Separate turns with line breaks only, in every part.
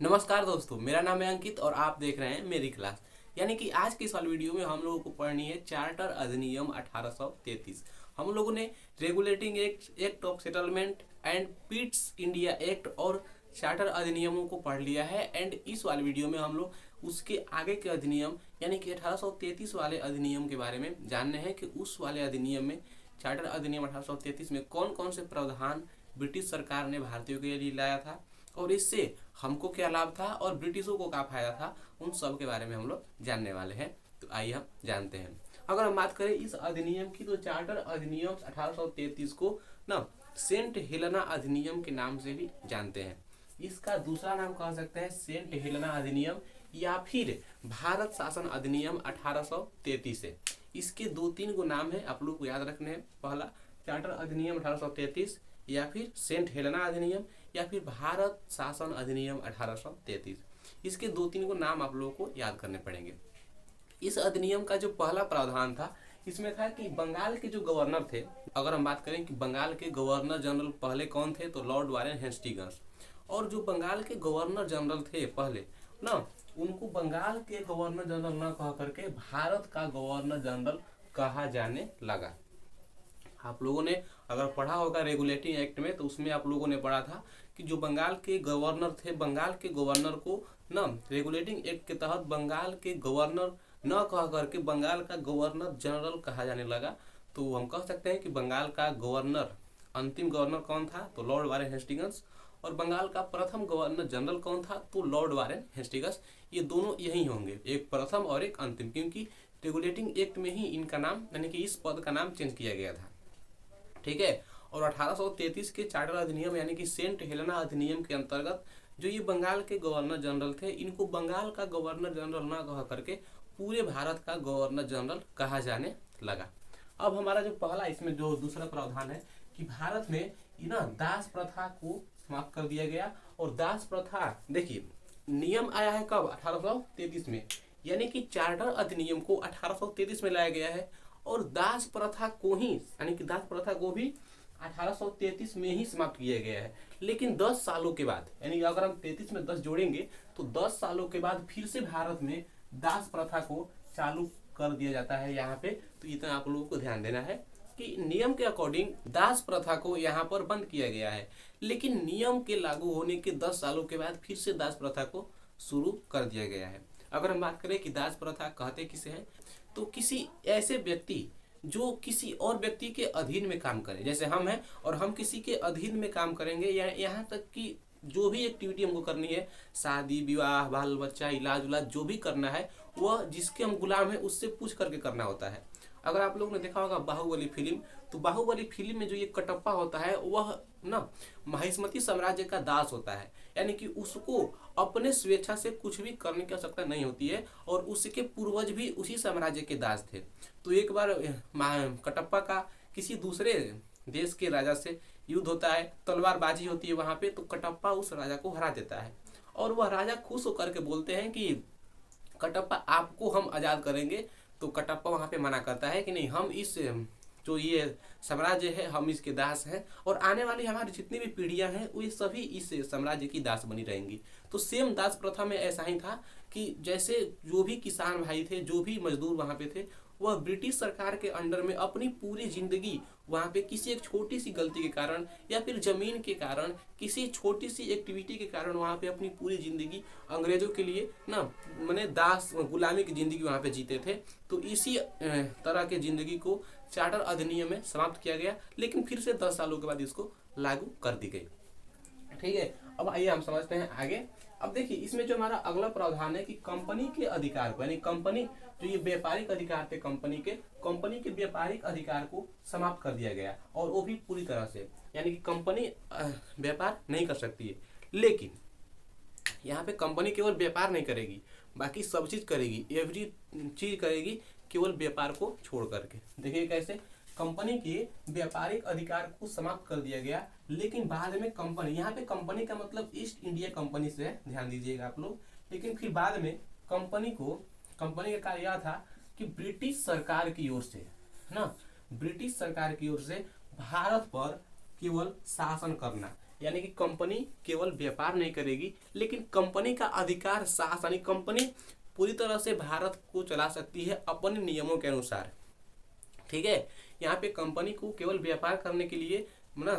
नमस्कार दोस्तों, मेरा नाम है अंकित और आप देख रहे हैं मेरी क्लास। यानी कि आज की इस वाली वीडियो में हम लोगों को पढ़नी है चार्टर अधिनियम 1833। हम लोगों ने regulating act of settlement and Pitt's India act और चार्टर अधिनियमों को पढ़ लिया है। एंड इस वाली वीडियो में हम लोग उसके आगे के अधिनियम यानी कि 1833 वाले अधिनियम के बारे में जानने हैं कि उस वाले अधिनियम में चार्टर अधिनियम 1833 में कौन कौन से प्रावधान ब्रिटिश सरकार ने भारतीयों के लिए लाया था और इससे हमको क्या लाभ था और ब्रिटिशों को क्या फायदा था, उन सब के बारे में हम लोग जानने वाले हैं। तो आइए हम जानते हैं। अगर हम बात करें इस अधिनियम की तो चार्टर अधिनियम 1833 को ना सेंट हेलेना अधिनियम के नाम से भी जानते हैं। इसका दूसरा नाम कह सकते हैं सेंट हेलेना अधिनियम या फिर भारत शासन अधिनियम 1833 है। इसके दो तीन गो नाम है, आप लोग को याद रखने हैं। पहला चार्टर अधिनियम 1833 या फिर सेंट हेलेना अधिनियम या फिर भारत शासन अधिनियम 1833। इसके दो तीन को नाम आप लोगों को याद करने पड़ेंगे। इस अधिनियम का जो पहला प्रावधान था इसमें था कि बंगाल के जो गवर्नर थे, अगर हम बात करें कि बंगाल के गवर्नर जनरल पहले कौन थे तो लॉर्ड वारेन हेस्टिंग्स। और जो बंगाल के गवर्नर जनरल थे पहले ना, उनको बंगाल के गवर्नर जनरल ना कह करके भारत का गवर्नर जनरल कहा जाने लगा। आप लोगों ने अगर पढ़ा होगा रेगुलेटिंग एक्ट में तो उसमें आप लोगों ने पढ़ा था कि जो बंगाल के गवर्नर थे, बंगाल के गवर्नर को न रेगुलेटिंग एक्ट के तहत बंगाल के गवर्नर न कह करके बंगाल का गवर्नर जनरल कहा जाने लगा। तो हम कह सकते हैं कि बंगाल का गवर्नर, अंतिम गवर्नर कौन था तो लॉर्ड वारेन हेस्टिंग्स, और बंगाल का प्रथम गवर्नर जनरल कौन था तो लॉर्ड वारेन हेस्टिंग्स। ये दोनों यही होंगे, एक प्रथम और एक अंतिम, क्योंकि रेगुलेटिंग एक्ट में ही इनका नाम यानी कि इस पद का नाम चेंज किया गया था। ठीक है। और 1833 के चार्टर अधिनियम यानी कि सेंट हेलेना अधिनियम के अंतर्गत जो ये बंगाल के गवर्नर जनरल थे, इनको बंगाल का गवर्नर जनरल ना कह करके पूरे भारत का गवर्नर जनरल कहा जाने लगा। अब हमारा जो पहला इसमें जो दूसरा प्रावधान है कि भारत में ना दास प्रथा को समाप्त कर दिया गया। और दास प्रथा देखिए नियम आया है कब 1833 में, यानी कि चार्टर अधिनियम को 1833 में लाया गया है और दास प्रथा को ही यानी कि दास प्रथा को भी 1833 में ही समाप्त किया गया है। लेकिन 10 सालों के बाद, यानी अगर हम 33 में 10 जोड़ेंगे तो 10 सालों के बाद फिर से भारत में दास प्रथा को चालू कर दिया जाता है यहाँ पे। तो इतना आप लोगों को ध्यान देना है कि नियम के अकॉर्डिंग दास प्रथा को यहाँ पर बंद किया गया है, लेकिन नियम के लागू होने के 10 सालों के बाद फिर से दास प्रथा को शुरू कर दिया गया है। अगर हम बात करें कि दास प्रथा कहते किसे हैं तो किसी ऐसे व्यक्ति जो किसी और व्यक्ति के अधीन में काम करे, जैसे हम हैं और हम किसी के अधीन में काम करेंगे, या यहाँ तक कि जो भी एक्टिविटी हमको करनी है, शादी विवाह बाल बच्चा इलाज उलाज जो भी करना है, वह जिसके हम गुलाम हैं उससे पूछ करके करना होता है। अगर आप लोगों ने देखा होगा बाहुबली फिल्म, तो बाहुबली फिल्म में जो ये कटप्पा होता है वह ना महिष्मती साम्राज्य का दास होता है, यानी कि उसको अपने स्वेच्छा से कुछ भी करने की आवश्यकता नहीं होती है और उसके पूर्वज भी उसी साम्राज्य के दास थे। तो एक बार कटप्पा का किसी दूसरे देश के राजा से युद्ध होता है, तलवारबाजी होती है वहां पे, तो कटप्पा उस राजा को हरा देता है और वह राजा खुश होकर के बोलते हैं कि कटप्पा आपको हम आजाद करेंगे। तो कटप्पा वहां पे मना करता है कि नहीं, हम इस जो ये साम्राज्य है हम इसके दास हैं और आने वाली हमारी जितनी भी पीढ़ियां हैं वो सभी इस साम्राज्य की दास बनी रहेंगी। तो सेम दास प्रथा में ऐसा ही था कि जैसे जो भी किसान भाई थे, जो भी मजदूर वहां पे थे, वह ब्रिटिश सरकार के अंडर में अपनी पूरी जिंदगी वहां पे किसी एक छोटी सी गलती के कारण या फिर जमीन के कारण, किसी छोटी सी एक्टिविटी के कारण वहां पे अपनी पूरी जिंदगी अंग्रेजों के लिए ना मैंने दास गुलामी की जिंदगी वहां पे जीते थे। तो इसी तरह के जिंदगी को चार्टर अधिनियम में समाप्त किया गया, लेकिन फिर से 10 सालों के बाद इसको लागू कर दी गई। ठीक है। अब आइए हम समझते हैं आगे। अब देखिए इसमें जो हमारा अगला प्रावधान है कि कंपनी के अधिकार को, यानी कंपनी जो ये व्यापारिक अधिकार थे कंपनी के व्यापारिक अधिकार को समाप्त कर दिया गया और वो भी पूरी तरह से, यानी कि कंपनी व्यापार नहीं कर सकती है। लेकिन यहाँ पे कंपनी केवल व्यापार नहीं करेगी, बाकी सब चीज करेगी, एवरी चीज करेगी, केवल व्यापार को छोड़ करके। देखिए कैसे कंपनी के व्यापारिक अधिकार को समाप्त कर दिया गया, लेकिन बाद में कंपनी, यहाँ पे कंपनी का मतलब ईस्ट इंडिया कंपनी से है, ध्यान दीजिएगा आप लोग। लेकिन फिर बाद में कंपनी का कार्य यह था कि ब्रिटिश सरकार की ओर से ना, ब्रिटिश सरकार की ओर से भारत पर केवल शासन करना, यानी कि कंपनी केवल व्यापार नहीं करेगी, लेकिन कंपनी का अधिकार साहस यानी कंपनी पूरी तरह से भारत को चला सकती है अपने नियमों के अनुसार। ठीक है, यहाँ पे कंपनी को केवल व्यापार करने के लिए ना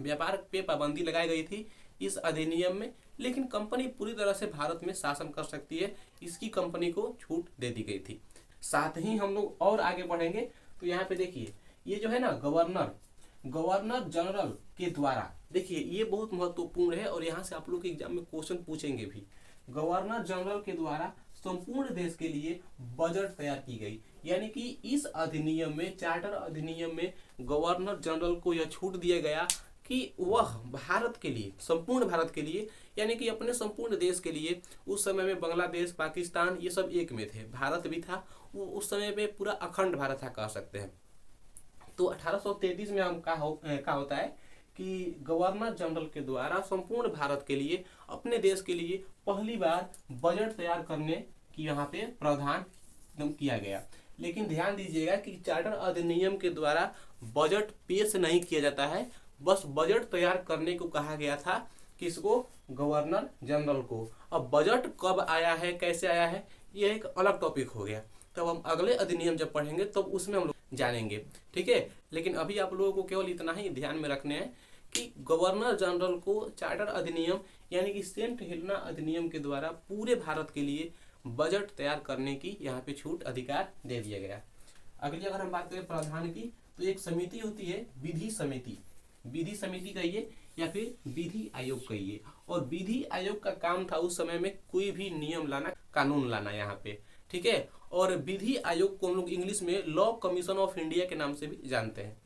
व्यापार पे पाबंदी लगाई गई थी इस अधिनियम में, लेकिन कंपनी पूरी तरह से भारत में शासन कर सकती है, इसकी कंपनी को छूट दे दी गई थी। साथ ही हम लोग और आगे बढ़ेंगे तो यहाँ पे देखिए ये जो है ना गवर्नर जनरल के द्वारा, देखिए ये बहुत महत्वपूर्ण है और यहाँ से आप लोग के एग्जाम में क्वेश्चन पूछेंगे भी। गवर्नर जनरल के द्वारा संपूर्ण देश के लिए बजट तैयार की गई, यानी कि इस अधिनियम में, चार्टर अधिनियम में गवर्नर जनरल को यह छूट दिया गया कि वह भारत के लिए, संपूर्ण भारत के लिए, यानी कि अपने संपूर्ण देश के लिए, उस समय में बांग्लादेश, पाकिस्तान ये सब एक में थे, भारत भी था, वो उस समय में पूरा अखंड भारत था कह सकते हैं। तो 1833 में हम क्या होता है कि गवर्नर जनरल के द्वारा संपूर्ण भारत के लिए, अपने देश के लिए पहली बार बजट तैयार करने की यहाँ पे प्रावधान किया गया। लेकिन ध्यान दीजिएगा कि चार्टर अधिनियम के द्वारा बजट पेश नहीं किया जाता है, बस बजट तैयार करने को कहा गया था, किसको? गवर्नर जनरल को। अब बजट कब आया है, कैसे आया है, ये एक अलग टॉपिक हो गया, तब हम अगले अधिनियम जब पढ़ेंगे तब उसमें हम लोग जानेंगे। ठीक है, लेकिन अभी आप लोगों को केवल इतना ही ध्यान में रखने हैं कि गवर्नर जनरल को चार्टर अधिनियम यानी कि सेंट हेलेना अधिनियम के द्वारा पूरे भारत के लिए बजट तैयार करने की यहाँ पे छूट अधिकार दे दिया गया। अगली अगर हम बात करें प्रावधान की, तो एक समिति होती है विधि समिति कहिए या फिर विधि आयोग कहिए, और विधि आयोग का काम था उस समय में कोई भी नियम लाना, कानून लाना यहाँ पे। ठीक है, और विधि आयोग को हम लोग इंग्लिश में लॉ कमीशन ऑफ इंडिया के नाम से भी जानते हैं।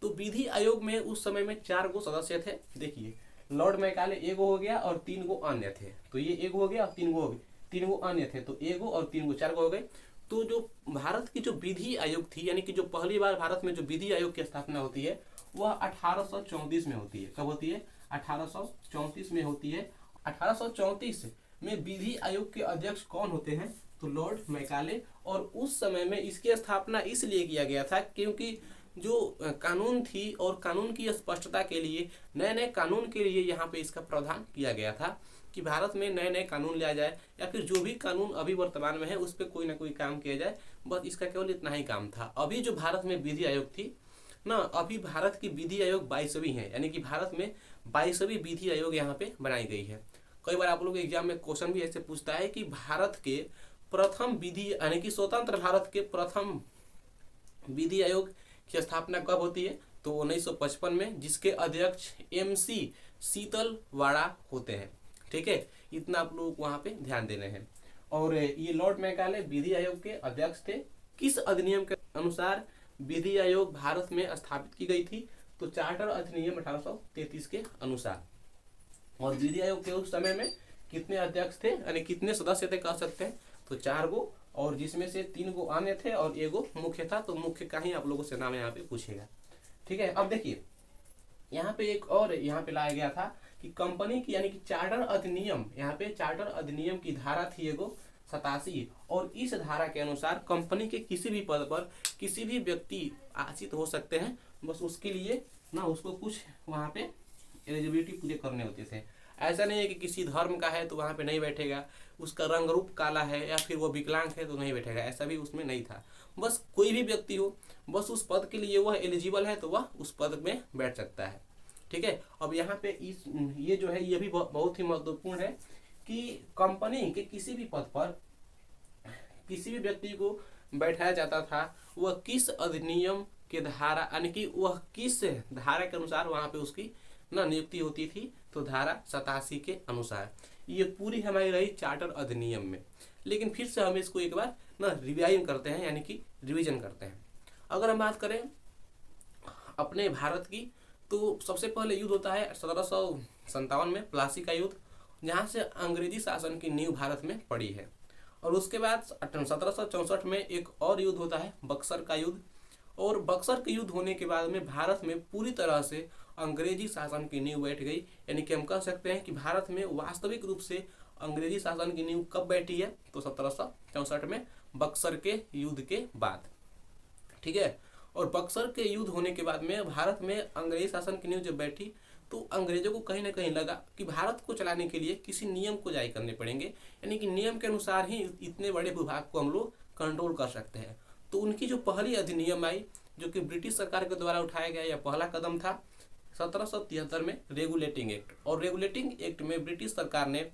तो विधि आयोग में उस समय में 4 गो सदस्य थे। देखिए लॉर्ड मैकाले एगो हो गया और 3 गो अन्य थे, तो ये एगो हो गया और 3 गो हो गए, 3 गो अन्य थे, तो एगो और 3 गो 4 गो हो गए। तो जो भारत की जो विधि आयोग थी, यानी कि जो पहली बार भारत में जो विधि आयोग की स्थापना होती है वह 1834 में होती है। कब होती है? 1834 में होती है। 1834 में विधि आयोग के अध्यक्ष कौन होते हैं? तो लॉर्ड मैकाले। और उस समय में इसकी स्थापना इसलिए किया गया था क्योंकि जो कानून थी और कानून की स्पष्टता के लिए, नए नए कानून के लिए यहाँ पे इसका प्रावधान किया गया था कि भारत में नए नए कानून लाया जाए, या फिर जो भी कानून अभी वर्तमान में है उस पर कोई ना कोई काम किया जाए, बस इसका केवल इतना ही काम था। अभी जो भारत में विधि आयोग थी ना, अभी भारत की विधि आयोग 22वीं है, यानी कि भारत में 22वीं विधि आयोग यहाँ पे बनाई गई है। कई बार आप लोग एग्जाम में क्वेश्चन भी ऐसे पूछता है कि भारत के प्रथम विधि यानी कि स्वतंत्र भारत के प्रथम विधि आयोग की स्थापना कब होती है? तो 1955 में, जिसके अध्यक्ष MC शीतलवाड़ा होते हैं। ठीक है, इतना आप लोग वहाँ पे ध्यान देने हैं। और ये लॉर्ड मैकाले विधि आयोग के अध्यक्ष थे। किस अधिनियम के अनुसार विधि आयोग भारत में स्थापित की गई थी? तो चार्टर अधिनियम 1833 के अनुसार। और विधि आयोग के उस समय में कितने अध्यक्ष थे, यानी कितने सदस्य थे कह सकते हैं? तो 4 गो, और जिसमें से 3 गो अन्य थे और एगो मुख्य था। तो मुख्य का ही आप लोगों से नाम यहाँ पे पूछेगा। ठीक है, अब देखिए यहाँ पे एक और यहाँ पे लाया गया था कि कंपनी की यानी कि चार्टर अधिनियम, यहाँ पे चार्टर अधिनियम की धारा थी एगो 87, और इस धारा के अनुसार कंपनी के किसी भी पद पर किसी भी व्यक्ति आश्रित हो सकते हैं, बस उसके लिए ना उसको कुछ वहाँ पे एलिजिबिलिटी पूरे करने होते थे। ऐसा नहीं है कि किसी धर्म का है तो वहाँ पे नहीं बैठेगा, उसका रंग रूप काला है या फिर वो विकलांग है तो नहीं बैठेगा, ऐसा भी उसमें नहीं था। बस कोई भी व्यक्ति हो, बस उस पद के लिए वह एलिजिबल है तो वह उस पद में बैठ सकता है। ठीक है, अब यहाँ पे ये जो है ये भी बहुत ही महत्वपूर्ण है कि कंपनी के किसी भी पद पर किसी भी व्यक्ति को बैठाया जाता था, वह किस अधिनियम के धारा यानी कि वह किस धारा के अनुसार वहाँ पे उसकी ना नियुक्ति होती थी? तो धारा 87 के अनुसार। ये पूरी हमारी रही चार्टर अधिनियम में। लेकिन फिर से हम इसको एक बार ना रिवाइज करते हैं, यानी कि रिवीजन करते हैं। अगर हम बात करें अपने भारत की, तो सबसे पहले युद्ध होता है 1757 में, प्लासी का युद्ध, जहाँ से अंग्रेजी शासन की नींव भारत में पड़ी है। और उसके बाद 1764 में एक और युद्ध होता है, बक्सर का युद्ध। और बक्सर के युद्ध होने के बाद में भारत में पूरी तरह से अंग्रेजी शासन की नींव बैठ गई, यानी कि हम कह सकते हैं कि भारत में वास्तविक रूप से अंग्रेजी शासन की नींव कब बैठी है? तो 1764 में, बक्सर के युद्ध के बाद। ठीक है, और बक्सर के युद्ध होने के बाद में भारत में अंग्रेजी शासन की नींव जब बैठी तो अंग्रेजों को कहीं ना कहीं लगा कि भारत को चलाने के लिए किसी नियम को जारी करने पड़ेंगे, यानी कि नियम के अनुसार ही इतने बड़े भूभाग को हम लोग कंट्रोल कर सकते हैं। तो उनकी जो पहली अधिनियम आई, जो कि ब्रिटिश सरकार के द्वारा उठाया गया यह पहला कदम था 1773 में रेगुलेटिंग एक्ट। और रेगुलेटिंग एक्ट में ब्रिटिश सरकार ने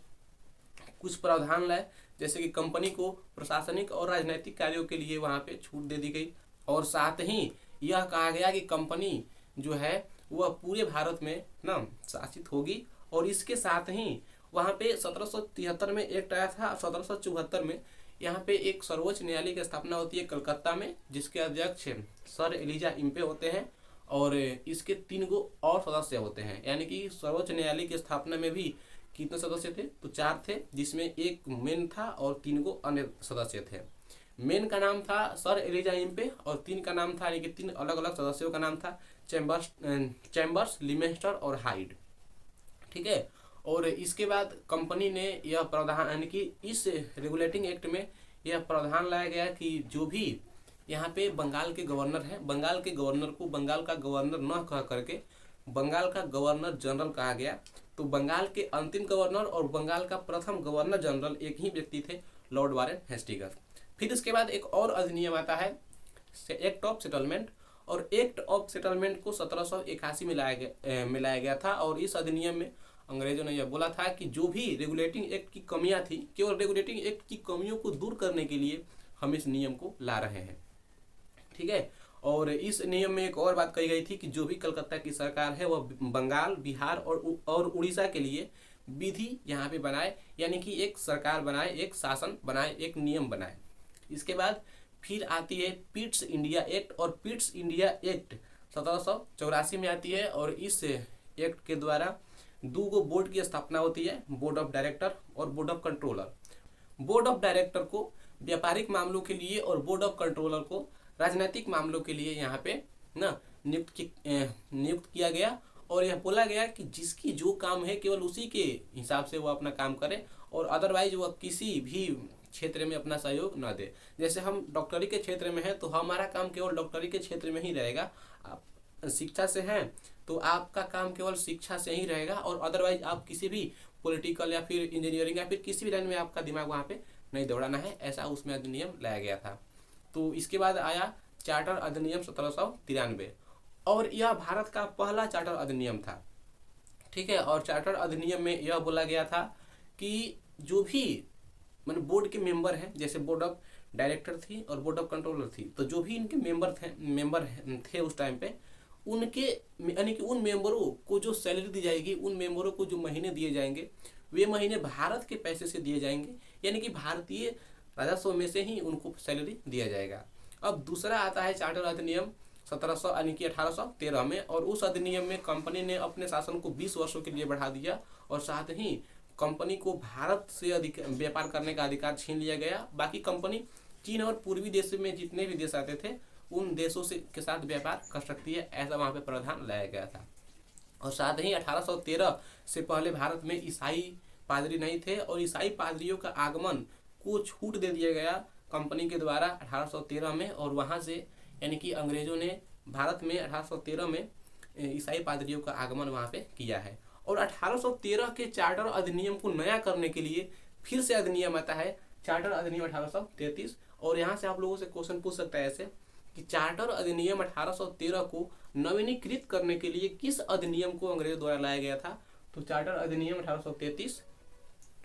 कुछ प्रावधान लाए, जैसे कि कंपनी को प्रशासनिक और राजनीतिक कार्यों के लिए वहाँ पे छूट दे दी गई, और साथ ही यह कहा गया कि कंपनी जो है वह पूरे भारत में ना शासित होगी। और इसके साथ ही वहाँ पे 1773 में एक्ट आया था। 1774 में यहाँ पे एक सर्वोच्च न्यायालय की स्थापना होती है कलकत्ता में, जिसके अध्यक्ष सर एलिजा इम्पे होते हैं, और इसके 3 गो और सदस्य होते हैं। यानी कि सर्वोच्च न्यायालय की स्थापना में भी कितने सदस्य थे, तो 4 थे, जिसमें एक मेन था और 3 गो अन्य सदस्य थे। मेन का नाम था सर एलिजा इम्पे और 3 का नाम था, यानी कि 3 अलग अलग सदस्यों का नाम था चैम्बर्स, लिमेस्टर और हाइड। ठीक है। और इसके बाद कंपनी ने यह प्रावधान, यानी कि इस रेगुलेटिंग एक्ट में यह प्रावधान लाया गया कि जो भी यहाँ पे बंगाल के गवर्नर हैं, बंगाल के गवर्नर को बंगाल का गवर्नर न कह करके बंगाल का गवर्नर जनरल कहा गया। तो बंगाल के अंतिम गवर्नर और बंगाल का प्रथम गवर्नर जनरल एक ही व्यक्ति थे, लॉर्ड वारेन हेस्टिंग्स। फिर इसके बाद एक और अधिनियम आता है एक्ट ऑफ सेटलमेंट, और एक्ट ऑफ सेटलमेंट को 1781 में मिलाया गया था। और इस अधिनियम में अंग्रेजों ने यह बोला था कि जो भी रेगुलेटिंग एक्ट की कमियां थी, केवल रेगुलेटिंग एक्ट की कमियों को दूर करने के लिए हम इस नियम को ला रहे हैं। ठीक है। और इस नियम में एक और बात कही गई थी कि जो भी कलकत्ता की सरकार है वह बंगाल, बिहार और उड़ीसा के लिए विधि यहाँ पे बनाए, यानी कि एक सरकार बनाए, एक शासन बनाए, एक नियम बनाए। इसके बाद फिर आती है पिट्स इंडिया एक्ट, और पिट्स इंडिया एक्ट 1784 में आती है। और इस एक्ट के द्वारा 2 गो बोर्ड की स्थापना होती है, बोर्ड ऑफ डायरेक्टर और board of controller. Board of director को व्यापारिक मामलों के लिए और बोर्ड ऑफ कंट्रोलर को राजनीतिक मामलों के लिए यहाँ पे ना नियुक्त किया गया। और यह बोला गया कि जिसकी जो काम है केवल उसी के हिसाब से वो अपना काम करे, और अदरवाइज वह किसी भी क्षेत्र में अपना सहयोग न दे। जैसे हम डॉक्टरी के क्षेत्र में हैं तो हमारा काम केवल डॉक्टरी के क्षेत्र में ही रहेगा। आप शिक्षा से हैं तो आपका काम केवल शिक्षा से ही रहेगा, और अदरवाइज आप किसी भी पॉलिटिकल या फिर इंजीनियरिंग या फिर किसी भी लाइन में आपका दिमाग वहाँ पे नहीं दौड़ाना है, ऐसा उसमें अधिनियम लाया गया था। तो इसके बाद आया चार्टर अधिनियम 1793, और यह भारत का पहला चार्टर अधिनियम था। ठीक है। और चार्टर अधिनियम में यह बोला गया था कि जो भी मतलब बोर्ड के मेंबर हैं, जैसे बोर्ड ऑफ डायरेक्टर थी और बोर्ड ऑफ कंट्रोलर थी, तो जो भी इनके मेंबर थे उस टाइम पे, उनके यानी कि उन मेंबरों को जो सैलरी दी जाएगी, उन मेंबरों को जो महीने दिए जाएंगे, वे महीने भारत के पैसे से दिए जाएंगे, यानी कि भारतीय राजस्व में से ही उनको सैलरी दिया जाएगा। अब दूसरा आता है चार्टर अधिनियम 1813 में, और उस अधिनियम में कंपनी ने अपने शासन को 20 वर्षों के लिए बढ़ा दिया, और साथ ही कंपनी को भारत से व्यापार करने का अधिकार छीन लिया गया। बाकी कंपनी चीन और पूर्वी देश में जितने भी देश आते थे उन देशों से के साथ व्यापार कर सकती है, ऐसा वहाँ पे प्रावधान लाया गया था। और साथ ही 1813 से पहले भारत में ईसाई पादरी नहीं थे, और ईसाई पादरियों का आगमन को छूट दे दिया गया कंपनी के द्वारा 1813 में। और वहाँ से यानी कि अंग्रेजों ने भारत में 1813 में ईसाई पादरियों का आगमन वहाँ पे किया है। और 1813 के चार्टर अधिनियम को नया करने के लिए फिर से अधिनियम आता है चार्टर अधिनियम 1833। और यहाँ से आप लोगों से क्वेश्चन पूछ सकता है ऐसे कि चार्टर अधिनियम 1813 को नवीनीकृत करने के लिए किस अधिनियम को अंग्रेजों द्वारा लाया गया था, तो चार्टर अधिनियम 1833,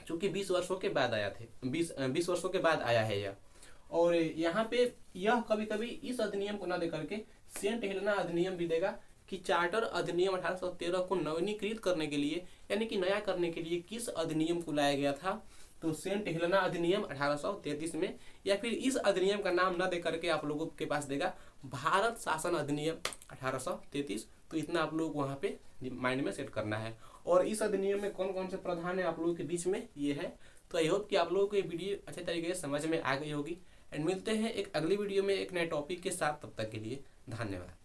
जो कि 20 वर्षों के बाद आया थे, 20 वर्षों के बाद आया है यह। और यहाँ पे यह कभी कभी इस अधिनियम को न दे करके सेंट हेलेना अधिनियम भी देगा कि चार्टर अधिनियम 1813 को नवीनीकृत करने के लिए यानी कि नया करने के लिए किस अधिनियम को लाया गया था, तो सेंट हेलेना अधिनियम 1833 में, या फिर इस अधिनियम का नाम न दे करके आप लोगों के पास देगा भारत शासन अधिनियम 1833। तो इतना आप लोग वहाँ पे माइंड में सेट करना है। और इस अधिनियम में कौन कौन से प्रावधान है आप लोगों के बीच में ये है। तो आई होप कि आप लोगों को ये वीडियो अच्छे तरीके से समझ में आ गई होगी, एंड मिलते हैं एक अगली वीडियो में एक नए टॉपिक के साथ। तब तक के लिए धन्यवाद।